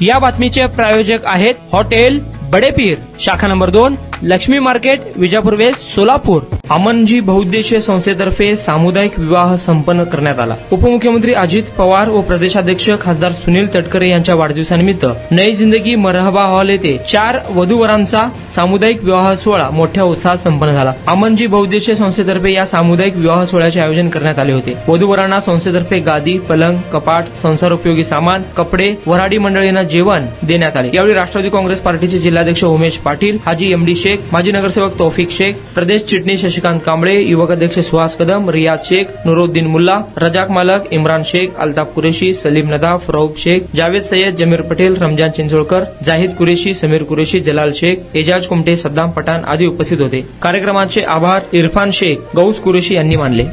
या बातमीचे प्रायोजक आहेत हॉटेल बडेपीर, शाखा number 2, Laxmi market, Vijapur west, Solapur. Amanji बहुउद्देशीय संस्थेतर्फे सामुदायिक विवाह संपन्न करण्यात आला. उपमुख्यमंत्री अजित पवार व प्रदेशाध्यक्ष खासदार सुनील तटकरे यांच्या वाढदिवसानिमित्त नई जिंदगी मरहबा हॉल येथे 4 वधूवरांचा सामुदायिक विवाह सोहळा मोठ्या उत्साहात संपन्न झाला. अमनजी बहुउद्देशीय संस्थेतर्फे या सामुदायिक विवाह सोहळ्याचे आयोजन करण्यात आले होते. वधूवरांना संस्थेतर्फे गादी, पलंग, कपाट, संसारोपयोगी सामान, कपडे, वऱ्हाडी मंडळींना जेवण देण्यात आले. यावेळी राष्ट्रवादी काँग्रेस पार्टीचे जिल्हाध्यक्ष उमेश पाटील, हाजी एमडी शेख, माजी नगरसेवक तौफिक शेख, प्रदेश चिटणीस शशिकांत कांबळे, युवक अध्यक्ष सुहास कदम, रियाज शेख, नुरुद्दीन मुल्ला, रजाक मालक, इम्रान शेख, अल्ताफ कुरेशी, सलीम नदाफ, रऊफ शेख, जावेद सय्यद, जमीर पटेल, रमजान चिंचोळकर, जाहिद कुरेशी, समीर कुरेशी, जलाल शेख, एजाज कुमटे, सद्दाम पठाण आदी उपस्थित होते. कार्यक्रमाचे आभार इरफान शेख, गौस कुरेशी यांनी मानले.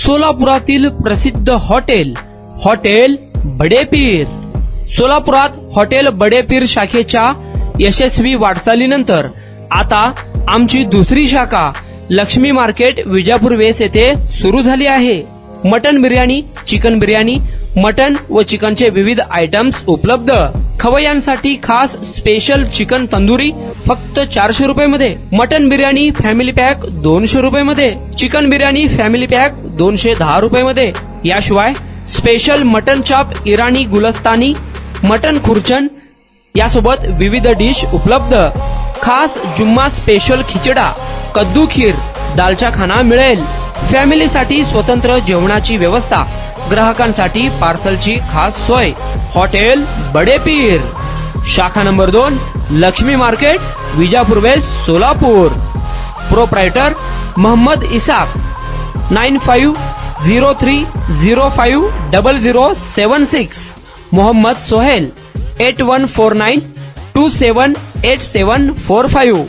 सोलापुरातील प्रसिद्ध हॉटेल बडेपीर. सोलापुरात हॉटेल बडेपीर शाखेच्या यशस्वी वाटचालीनंतर आता आमची दुसरी शाखा लक्ष्मी मार्केट, विजापूर वेस्ट येथे सुरू झाली आहे. Mutton biryani, chicken biryani, mutton व चिकनचे विविध आयटम्स उपलब्ध. खवय्यांसाठी खास स्पेशल चिकन तंदुरी फक्त 400 रुपये. मटन बिर्याणी फॅमिली पॅक 200 रुपये. चिकन बिर्याणी फॅमिली पॅक 210 रुपये. याशिवाय स्पेशल मटन चाप, इराणी गुलस्तानी, मटन खुर्चन यासोबत विविध डिश उपलब्ध. खास जुम्मा स्पेशल खिचडा, कद्दू खीर, दालचा खाना मिळेल. फॅमिलीसाठी स्वतंत्र जेवणाची व्यवस्था, ग्राहकांसाठी पार्सलची खास सोय. हॉटेल बडेपीर, शाखा number 2, Laxmi market, Vijapur west, Solapur. Proprietor Mohammed Isaq. 9503050076. Mohammed Sohel. 8149278745.